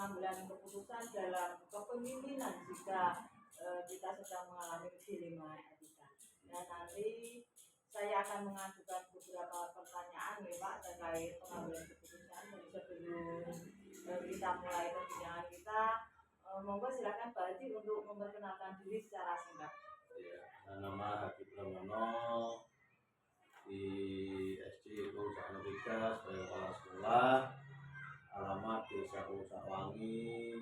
pengambilan keputusan dalam kepemimpinan jika kita sedang mengalami dilema etika. Dan nanti saya akan mengajukan beberapa pertanyaan ya Pak terkait pengambilan keputusan. Jadi sebelum kita mulai perbincangan kita, monggo silakan Pak Haji untuk memperkenalkan diri secara singkat. Ya, nama Haji Pramono di SD Perusahaan 3 sebagai kepala sekolah, alamat Desa Sawangi,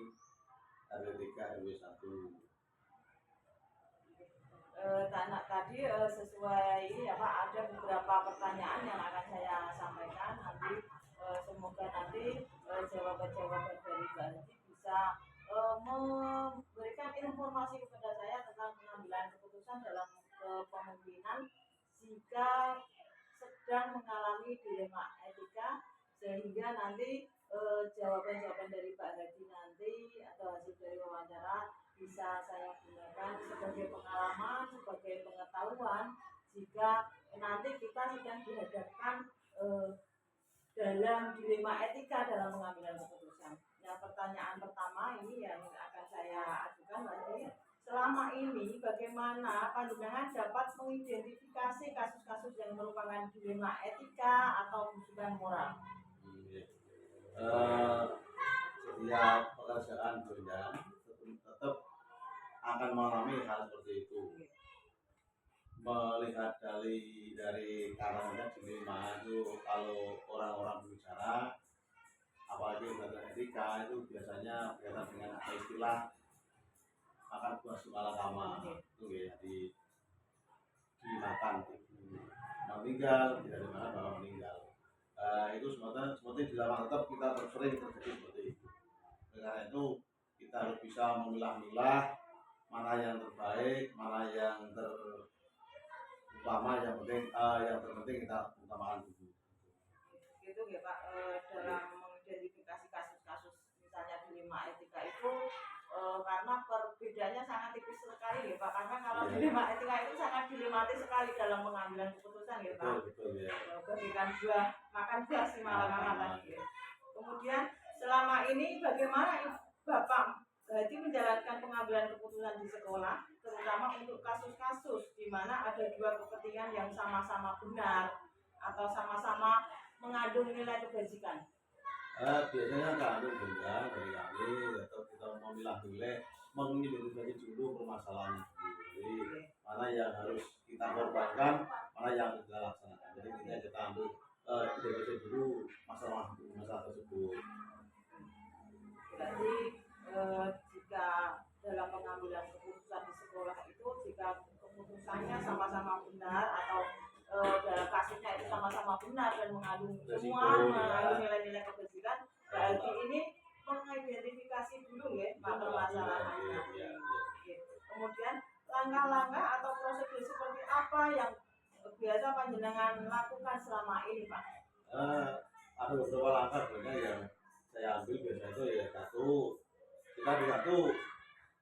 RW 3 RW 1. Tadi sesuai ini ya Pak, ada beberapa pertanyaan yang akan saya sampaikan nanti. Semoga nanti jawaban-jawaban dari Mbak Haji bisa memberikan informasi kepada saya tentang pengambilan keputusan dalam kepemimpinan jika sedang mengalami dilema etika, sehingga nanti jawaban-jawaban dari Pak Haji nanti atau hasil dari wawancara bisa saya gunakan sebagai pengalaman, sebagai pengetahuan jika nanti kita sedang dihadapkan dalam dilema etika dalam pengambilan keputusan. Yang pertanyaan pertama ini yang akan saya ajukan lagi, selama ini bagaimana panjenengan dapat mengidentifikasi kasus-kasus yang merupakan dilema etika atau bukan moral? Setiap pekerjaan berjalan tetap akan mengalami hal seperti itu. Melihat dari karangan dilema itu, kalau orang-orang berbicara apalagi tentang etika itu biasanya berkaitan dengan istilah akan masuk malakama itu ya, dimakan meninggal, tidak dimana bahwa meninggal. Itu seperti di dalam tetap kita sering terjadi seperti itu. Karena itu kita harus bisa memilah-milah mana yang terbaik, mana yang terutama, yang terpenting kita utamakan dulu. Gitu ya Pak, dalam mengidentifikasi kasus-kasus misalnya dilema etika itu karena perbedaannya sangat tipis sekali ya Pak, karena kalau dilema etika itu sangat dilematis sekali dalam pengambilan keputusan ya Pak. Betul ya. Bagikan buah, makan buah si malakama tadi. Kemudian selama ini bagaimana Bapak Haji menjalankan pengambilan keputusan di sekolah, terutama untuk kasus-kasus di mana ada dua kepentingan yang sama-sama benar atau sama-sama mengandung nilai kebajikan? Biasanya kandung benar dari kami, atau kita memilah-milih, mengidentifikasi dulu permasalahan itu, mana yang harus kita korbankan, mana yang kita laksanakan. Jadi kita ambil identifikasi dulu masalah tersebut. Jadi jika dalam pengambilan keputusan di sekolah itu, jika keputusannya sama-sama benar atau dalam kasusnya itu sama-sama benar dan mengandung nilai-nilai kebajikan, berarti ini mengidentifikasi dulu ya permasalahannya. Kemudian langkah-langkah atau prosedur seperti apa yang biasa panjenengan lakukan selama ini Pak? Ada beberapa langkah sebenarnya yang saya ambil. Biasanya itu ya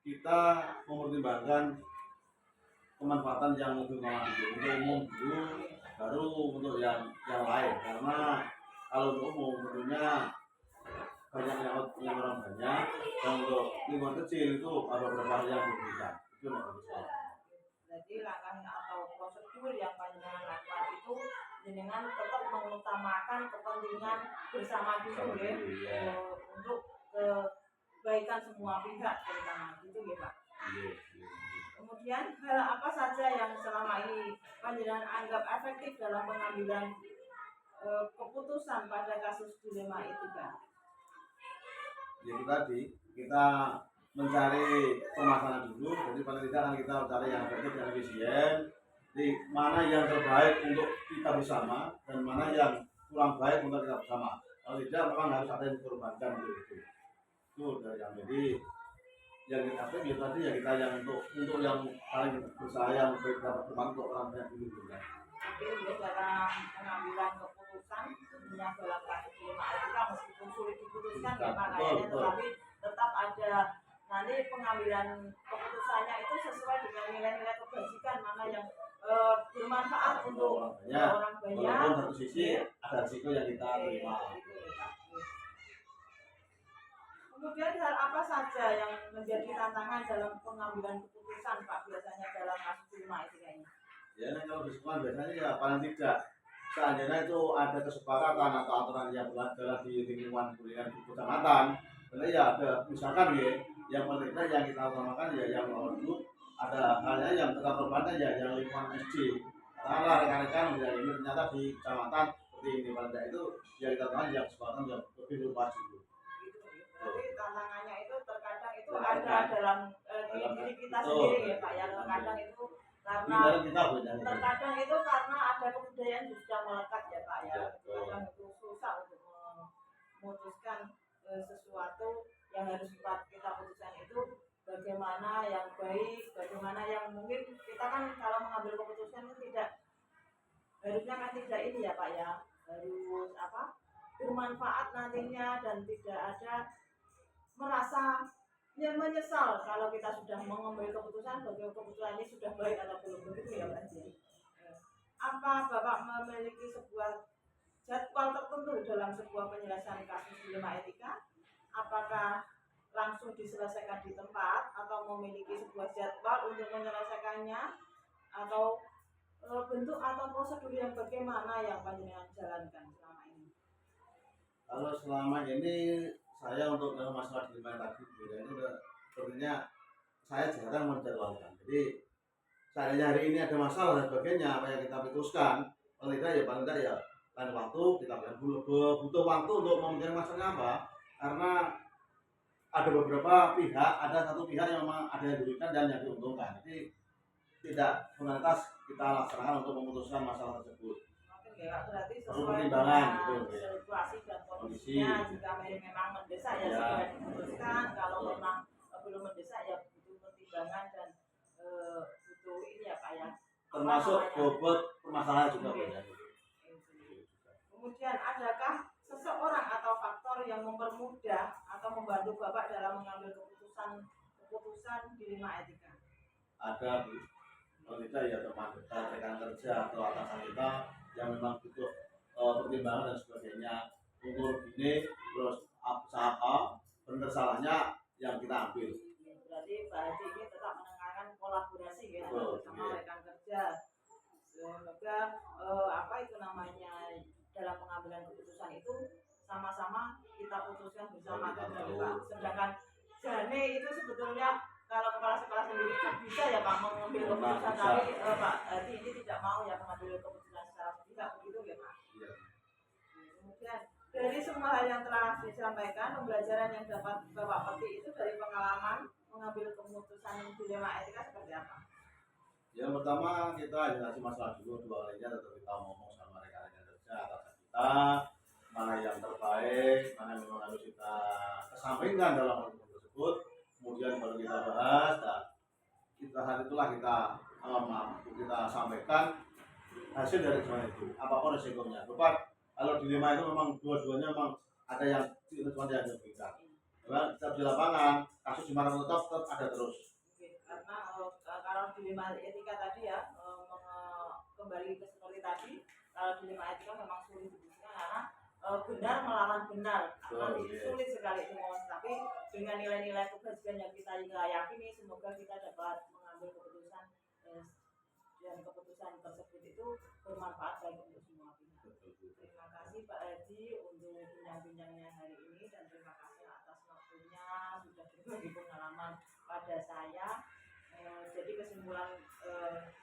kita mempertimbangkan kemanfaatan yang lebih umum dulu, baru untuk yang lain. Karena kalau untuk umum tentunya banyak yang orang banyak, dan untuk lingkungan kecil itu ada beberapa hal yang berbeda. Itu yang harus saya. Jadi langkah atau prosedur yang panjenengan lakukan itu dengan tetap mengutamakan kepentingan bersama dulu ya, untuk kebaikan semua pihak terutama gitu ya Pak. Kemudian hal apa saja yang selama ini panjenengan anggap efektif dalam pengambilan keputusan pada kasus dilema etika? Itu tadi kita mencari permasalahan dulu. Jadi paling tidak kan kita cari yang efektif dan efisien. Jadi mana yang terbaik untuk kita bersama dan mana yang kurang baik untuk kita bersama. Kalau tidak memang harus ada yang dikorbankan itu. Itu dari yang jadi yang kita efektif tadi ya kita yang untuk yang paling bersaya yang baik dapat bermanfaat untuk orang banyak dulu juga. Tapi dalam pengambilan keputusan tentunya dalam kasus dilema etika meskipun sulit diputuskan ya Pak kayaknya, tetapi tetap ada nanti pengambilan keputusannya itu sesuai dengan nilai-nilai kebajikan mana yang bermanfaat untuk orang banyak. Walaupun satu sisi ada risiko yang kita terima. Kemudian hal apa saja yang menjadi tantangan dalam pengambilan keputusan Pak biasanya dalam kasus Dilema Etika ini? Ya, nah, kalau di sekolah biasanya ya paling tidak seandainya itu ada kesepakatan atau aturan yang berjalan di lingkungan pendidikan di kecamatan, berarti ya ada misalkan ya, yang paling tidak yang kita utamakan ya yang nomor dulu ada halnya yang tetap berbantai ya yang lingkungan SD. Katakanlah rekan-rekan yang ini ternyata di kecamatan seperti ini paling tidak itu yang kita utamakan yang kesepakatan yang lebih luas itu. Berarti tantangannya itu terkadang itu ada dalam diri kita sendiri ya Pak ya. Terkadang itu karena terkadang itu karena ada kebudayaan yang sudah melekat ya Pak ya. Terkadang itu susah untuk memutuskan sesuatu yang harus kita putuskan itu bagaimana yang baik, bagaimana yang mungkin kita kan kalau mengambil keputusan itu tidak harusnya kan tidak ini ya Pak ya, harus apa bermanfaat nantinya dan tidak ada merasa menyesal kalau kita sudah mengambil keputusan bahwa keputusan ini sudah baik atau belum, begitu ya Pak. Apa Bapak memiliki sebuah jadwal tertentu dalam sebuah penyelesaian kasus dilema etika? Apakah langsung diselesaikan di tempat atau memiliki sebuah jadwal untuk menyelesaikannya, atau bentuk atau prosedur yang bagaimana yang panjenengan jalankan selama ini? Kalau selama ini saya untuk dalam masalah dilema tadi itu sepertinya saya jarang menjadwalkan. Jadi seandainya hari ini ada masalah dan sebagainya apa yang kita putuskan, paling tidak ya paling tidak ya lain waktu kita butuh waktu untuk memikirkan masalahnya apa, karena ada beberapa pihak, ada satu pihak yang memang ada yang dirugikan dan yang diuntungkan. Jadi tidak sebatas kita laksanakan untuk memutuskan masalah tersebut. Ya, berarti perlu sesuai pertimbangan dengan gitu, situasi dan kondisinya. Jika memang mendesak ya segera diputuskan, kalau memang belum mendesak ya butuh pertimbangan dan butuh ini ya Pak ya, termasuk bobot permasalahan juga banyak. Kemudian adakah seseorang atau faktor yang mempermudah atau membantu Bapak dalam mengambil keputusan dilema etika? Ada Bu, kalau tidak ya teman dekat, rekan kerja atau atasan kita yang memang butuh pertimbangan dan sebagainya untuk ini, terus apa benar salahnya yang kita ambil. Berarti Pak Haji ini tetap menekankan kolaborasi ya bersama rekan kerja, semoga apa itu namanya dalam pengambilan keputusan itu sama-sama kita putuskan bersama kan Pak. Sedangkan Jane itu sebetulnya kalau kepala sekolah sendiri kan bisa ya Pak mengambil keputusan, tapi Pak Haji ini tidak mau ya mengambil keputusan secara sepihak, begitu ya Pak. Iya. Kemudian dari semua hal yang telah disampaikan, pembelajaran yang dapat Bapak petik itu dari pengalaman mengambil keputusan dilema etika seperti apa? Yang pertama kita identifikasi masalah dulu, dua lainnya tetap kita ngomong sama rekan-rekan kerja atasan kita mana yang terbaik, mana yang memang harus kita kesampingkan dalam hal tersebut, kemudian baru kita bahas dan hari itulah kita sampaikan hasil dari semua itu, apapun resikonya. Bapak, kalau dilema itu memang dua-duanya memang ada yang yang dirugikan. Karena kita di lapangan kasus dimana tetap ada terus. Karena kalau dilema etika tadi ya kembali ke seperti tadi, kalau dilema etika memang sulit dibuktikan karena benar melawan benar, sulit sekali dimohon. Tapi dengan nilai-nilai kebajikan yang kita yakini, semoga kita dapat mengambil keputusan dan keputusan tersebut itu bermanfaat bagi untuk semua pihak. Terima kasih Pak Haji untuk bincang-bincangnya hari ini, dan terima kasih atas waktunya sudah berbagi pengalaman pada saya. Jadi kesimpulan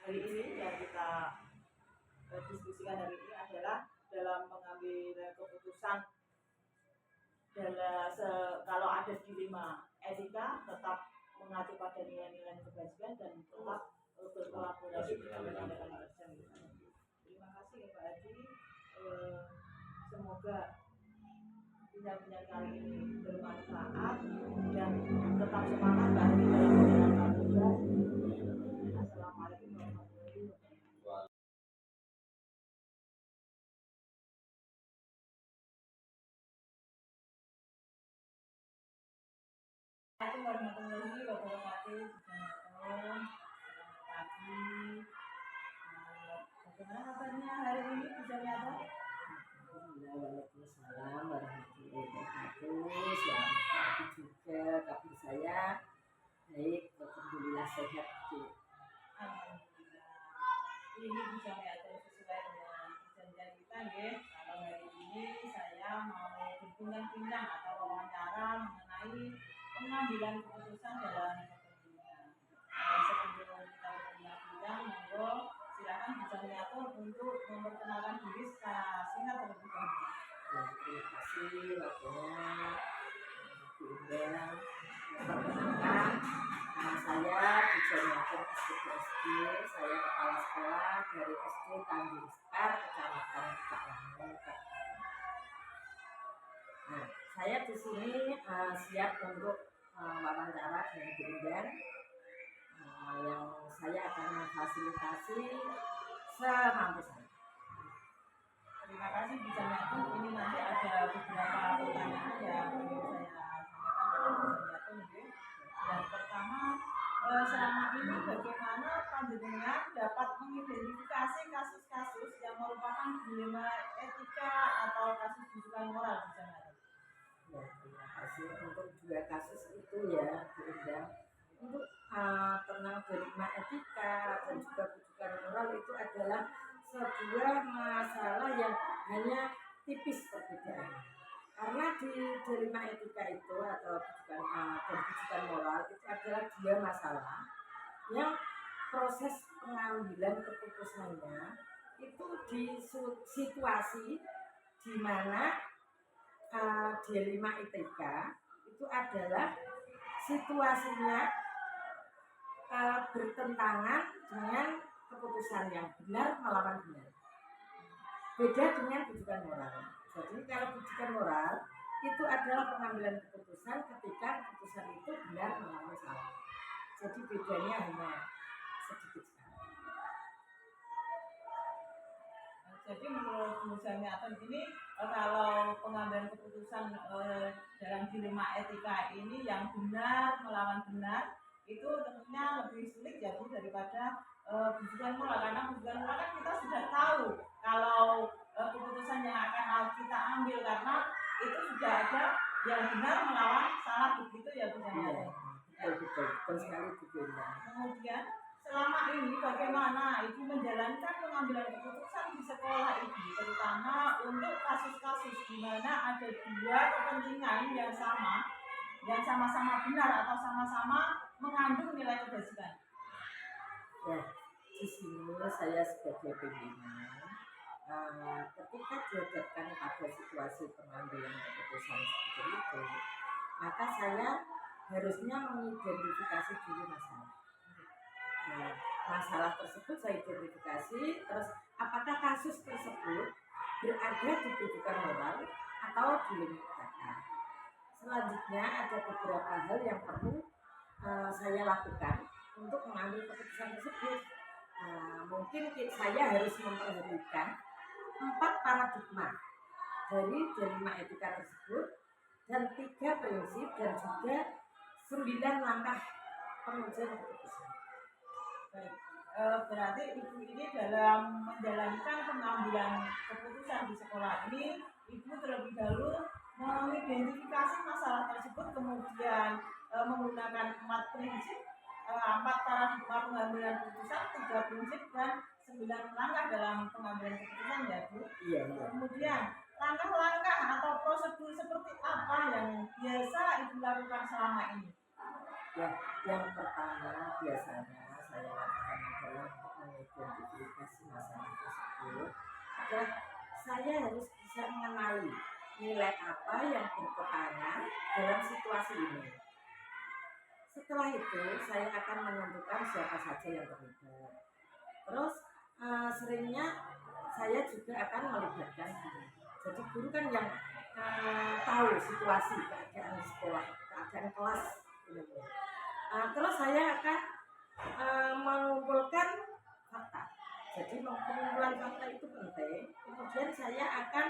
hari ini yang kita diskusikan hari ini adalah dalam mengambil keputusan kalau ada dilema etika tetap mengacu pada nilai-nilai kebajikan dan tetap berkolaborasi dengan rekan-rekan kerja. Terima kasih ya Pak Haji. Semoga bincang-bincang kali ini bermanfaat dan tetap semangat bagi dalam menjalankan tugas. Assalamualaikum warahmatullahi wabarakatuh. Assalamualaikum warahmatullahi wabarakatuh. Selamat pagi. Bagaimana kabarnya hari ini bisa nyata? Waalaikumsalam warahmatullahi wabarakatuh. Selamat pagi juga. kabar saya baik, alhamdulillah sehat Bu. Alhamdulillah. Ini bisa diatur sesuai dengan perjanjian kita ya. Kalau hari ini saya mau berbincang-bincang atau wawancara mengenai pengambilan keputusan dalam kepemimpinan. Sebelum kita berbincang-bincang, monggo silakan bisa diatur untuk memperkenalkan diri secara singkat terlebih dahulu. Ya, terima kasih waktunya diundang. Perkenalkan, nama saya Dijaniatur SD. Saya kepala sekolah dari SD Tanjung Sekar, Kecamatan Kalangan. Nah, saya di sini siap untuk wawancara dengan diundang, yang saya akan memfasilitasi semampu saya. Terima kasih bisa nyatu. Ini nanti ada beberapa pertanyaan yang ingin saya sampaikan kepada bisa nyatu. Yang pertama, selama ini bagaimana panjenengan dapat mengidentifikasi kasus-kasus yang merupakan dilema etika atau kasus bujukan moral bisa nyatu? Ya, terima kasih untuk 2 kasus itu ya diundang. Untuk tentang dilema etika dan juga bujukan moral itu adalah sebuah masalah yang hanya tipis perbedaannya. Karena di dilema etika itu atau bujukan moral itu adalah 2 masalah yang proses pengambilan keputusannya itu di situasi di mana dilema etika itu adalah situasinya bertentangan dengan keputusan yang benar melawan benar. Beda dengan bujukan moral. Jadi kalau bujukan moral itu adalah pengambilan keputusan ketika keputusan itu benar melawan salah. Jadi bedanya hanya sedikit sekali. Jadi menurut Bu Janiatun ini kalau pengambilan keputusan dalam dilema etika ini yang benar melawan benar itu tentunya lebih sulit ya Bu daripada bujukan moral, karena bujukan moral kan kita sudah tahu kalau keputusan yang akan kita ambil karena itu sudah ada yang benar melawan salah, begitu ya Bu Janiatun. Betul sekali Bu Benda. Kemudian selama ini bagaimana Ibu menjalankan pengambilan keputusan di sekolah Ibu, terutama untuk kasus-kasus di mana ada 2 kepentingan yang sama-sama benar atau sama-sama mengandung nilai kebajikan. Ya, di sini saya sebagai pimpinan, ketika dihadapkan pada situasi pengambilan keputusan seperti itu, maka saya harusnya mengidentifikasi dulu masalah. Nah, masalah tersebut saya identifikasi, terus apakah kasus tersebut berada di bujukan moral atau dilema etika. Selanjutnya ada beberapa hal yang perlu saya lakukan untuk mengambil keputusan tersebut. Mungkin saya harus memperhatikan 4 paradigma dari dilema etika tersebut dan 3 prinsip dan juga 9 langkah pengujian keputusan. Baik, berarti Ibu ini dalam menjalankan pengambilan keputusan di sekolah ini, Ibu terlebih dahulu mengidentifikasi masalah tersebut, kemudian menggunakan 4 prinsip, 4 paradigma pengambilan keputusan, 3 prinsip dan 9 langkah dalam pengambilan keputusan ya Bu. Iya. Kemudian langkah-langkah atau prosedur seperti apa yang biasa Ibu lakukan selama ini? Ya, yang pertama biasanya saya lakukan adalah untuk mengidentifikasi masalah tersebut adalah saya harus bisa mengenali nilai apa yang berperangan dalam situasi ini. Setelah itu saya akan menentukan siapa saja yang terlibat. Terus seringnya saya juga akan melibatkan guru. Jadi guru kan yang tahu situasi keadaan sekolah, keadaan kelas ini. Terus saya akan mengumpulkan fakta. Jadi pengumpulan fakta itu penting. Kemudian saya akan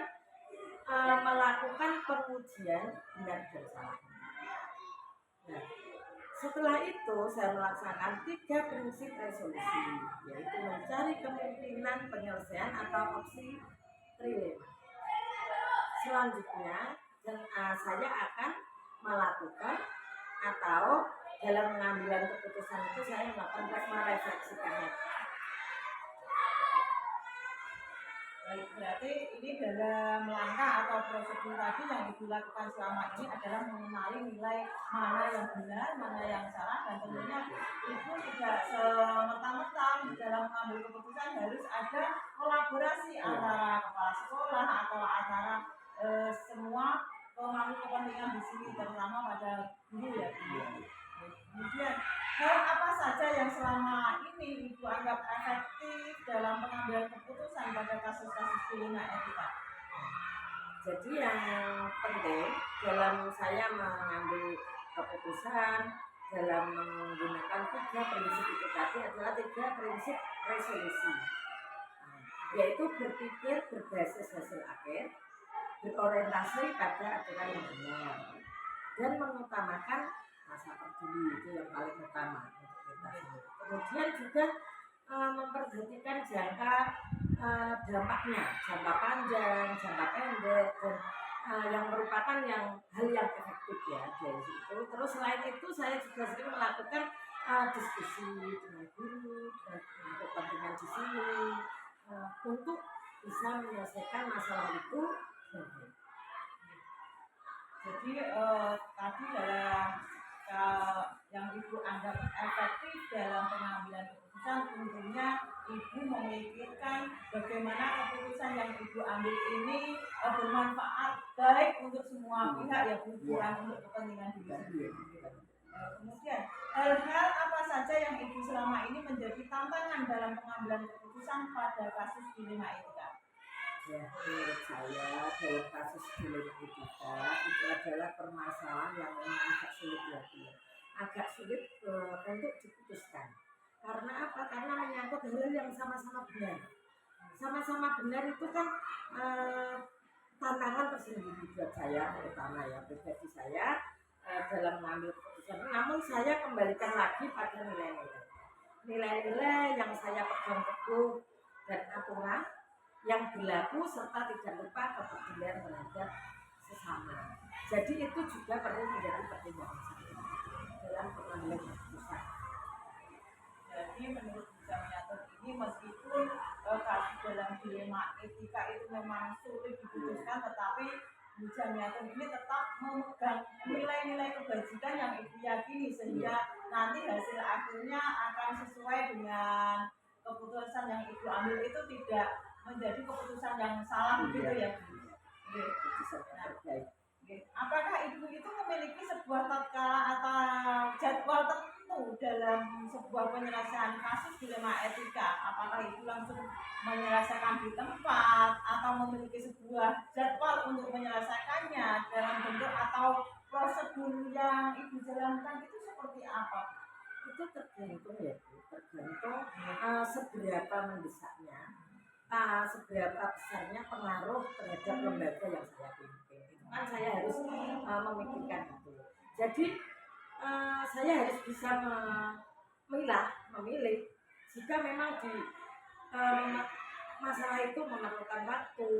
melakukan pengujian benar dan salah. Nah, setelah itu saya melaksanakan 3 prinsip resolusi, yaitu mencari kemungkinan penyelesaian atau opsi trilema. Selanjutnya saya akan melakukan atau dalam pengambilan keputusan itu saya melakukan merefleksikannya. Baik, berarti ini dalam langkah atau prosedur tadi yang Ibu lakukan selama ini adalah mengenali nilai mana yang benar, mana yang salah, dan tentunya Ibu tidak semerta-merta dalam mengambil keputusan, harus ada kolaborasi antara kepala sekolah atau antara semua pemangku kepentingan di sini, terutama pada guru ya. Kemudian hal apa saja yang selama ini Ibu anggap efektif dalam pengambilan keputusan pada kasus-kasus dilema etika? Jadi yang penting dalam saya mengambil keputusan dalam menggunakan 3 prinsip itu tadi adalah 3 prinsip resolusi, yaitu berpikir berbasis hasil akhir, berorientasi pada aturan yang benar, dan mengutamakan rasa peduli, itu yang paling utama untuk kita semua. Kemudian juga memperhatikan dampaknya, jangka panjang, jangka pendek, dan yang merupakan hal yang efektif ya dari situ. Terus selain itu saya juga sering melakukan diskusi dengan guru dan kepentingan di sini untuk bisa menyelesaikan masalah itu. Jadi tadi dalam yang Ibu anggap efektif dalam pengambilan keputusan, tentunya Ibu memikirkan bagaimana keputusan yang Ibu ambil ini bermanfaat baik untuk semua pihak, ya bukan untuk kepentingan diri sendiri. Kemudian hal-hal apa saja yang Ibu selama ini menjadi tantangan dalam pengambilan keputusan pada kasus dilema etika? Ya, menurut saya dalam kasus dilema etika itu adalah permasalahan yang memang agak sulit untuk diputuskan. Karena apa? Karena menyangkut hal yang sama-sama benar. Sama-sama benar itu kan tantangan tersendiri buat saya, terutama ya pribadi saya dalam mengambil keputusan. Namun saya kembalikan lagi pada nilai-nilai yang saya pegang teguh dan aturan yang berlaku, serta tidak lupa kepedulian terhadap sesama. Jadi itu juga perlu menjadi pertimbangan saya dalam pengambilan keputusan. Jadi menurut Bu Jamiatun ini, meskipun kasus dalam dilema etika itu memang sulit diputuskan, tetapi Bu Jamiatun ini tetap memegang nilai-nilai kebajikan yang Ibu yakini, sehingga nanti hasil akhirnya akan sesuai dengan keputusan yang Ibu ambil itu tidak menjadi keputusan yang salah, begitu ya Bu? Apakah Ibu itu memiliki sebuah tatkala atau jadwal tertentu dalam sebuah penyelesaian kasus dilema etika? Apakah Ibu langsung menyelesaikan di tempat atau memiliki sebuah jadwal untuk menyelesaikannya dalam bentuk atau prosedur yang Ibu jalankan itu seperti apa? Itu tergantung ya Bu, tergantung seberapa mendesaknya, seberapa besarnya pengaruh terhadap lembaga yang saya pimpin. Itu kan saya harus memikirkan itu. Jadi saya harus bisa memilih jika memang di masalah itu memerlukan waktu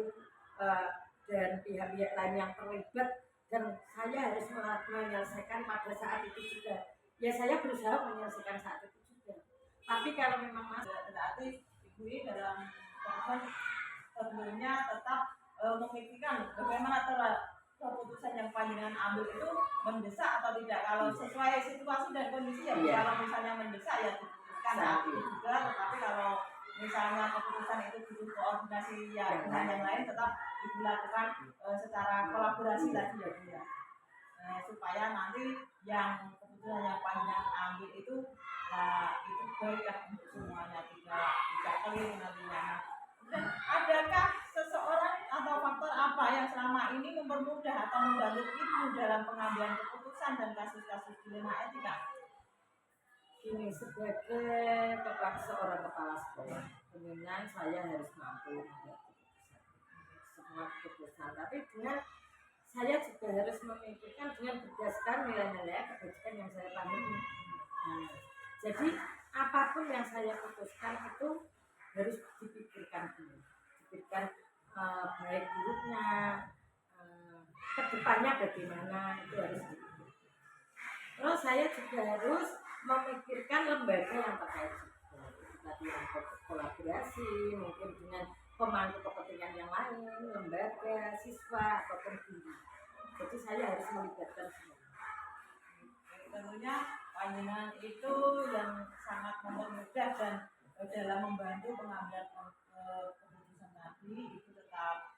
dan pihak-pihak lain yang terlibat, dan saya harus menyelesaikan pada saat itu juga. Ya saya berusaha menyelesaikan saat itu juga. Tapi kalau memang berarti Ibu ini dalam keputusan tentunya tetap memikirkan bagaimana keputusan yang panjenengan ambil itu mendesak atau tidak. Kalau sesuai situasi dan kondisi ya, kalau misalnya mendesak ya diputuskan saat itu juga. Tetapi kalau misalnya keputusan itu butuh koordinasi ya dengan yang lain, tetap Ibu lakukan secara kolaborasi tadi ya Bu ya. Supaya nanti yang keputusan yang panjenengan ambil itu baik ya untuk semuanya, tidak keliru nantinya. Dan adakah seseorang atau faktor apa yang selama ini mempermudah atau membantu Ibu dalam pengambilan keputusan dan kasus-kasus dilema etika? Ini sebagai seorang kepala sekolah, tentunya saya harus mampu membuat semua keputusan. Tapi dengan saya juga harus memikirkan dengan berdasarkan nilai-nilai kebajikan yang saya pahami. Jadi apapun yang saya putuskan itu harus dipikirkan dulu, dipikirkan baik buruknya, kedepannya bagaimana, itu harus dipikirkan. Terus saya juga harus memikirkan lembaga yang terkait juga. Tadi yang kolaborasi mungkin dengan pemangku kepentingan yang lain, lembaga, siswa ataupun guru. Jadi saya harus melibatkan semua. Tentunya panjenengan itu yang sangat mempermudah dan dalam membantu pengambilan keputusan tadi itu tetap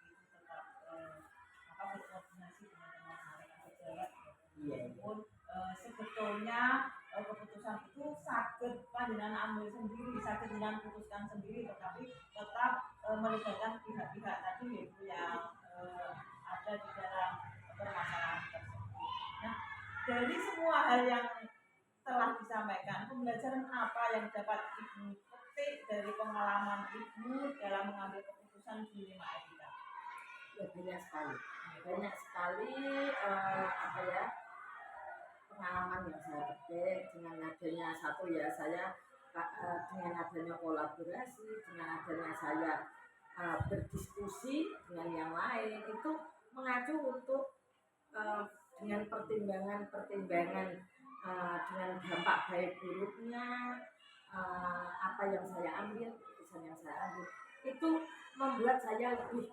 berkoordinasi dengan teman-teman pejabat. Walaupun sebetulnya keputusan itu sakit panjenengan ambil sendiri, sakit jenengan putuskan sendiri, tetapi tetap melibatkan pihak-pihak tadi yaitu yang ada di dalam permasalahan tersebut. Nah, dari semua hal yang telah disampaikan, pembelajaran apa yang dapat Ibu petik dari pengalaman Ibu dalam mengambil keputusan di lima etika? Ya, banyak sekali pengalaman yang saya petik dengan adanya satu ya saya dengan adanya kolaborasi, dengan adanya saya berdiskusi dengan yang lain itu mengacu untuk dengan pertimbangan dengan dampak baik buruknya apa yang saya ambil, keputusan yang saya ambil itu membuat saya lebih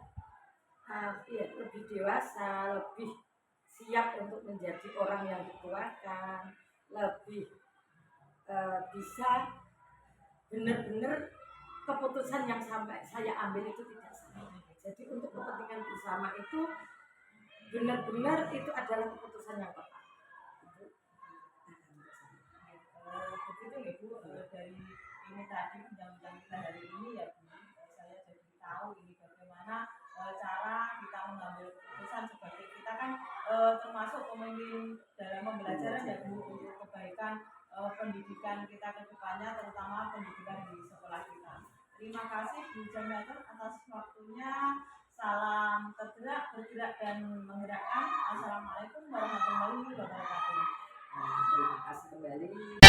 dewasa, lebih siap untuk menjadi orang yang dituakan, lebih bisa benar-benar keputusan yang sampai saya ambil itu tidak salah. Jadi untuk kepentingan bersama itu benar-benar itu adalah keputusan yang tepat. Begitu ya Bu, dari ini tadi bincang-bincang kita hari ini ya Bu, saya jadi tahu ini bagaimana cara kita mengambil keputusan sebagai kita kan termasuk pemimpin dalam pembelajaran ya Bu, untuk kebaikan pendidikan kita ke depannya, terutama pendidikan di sekolah kita. Terima kasih Bu Jamiatun atas waktunya. Salam tergerak, bergerak dan menggerakkan. Assalamualaikum warahmatullahi wabarakatuh. Terima kasih kembali.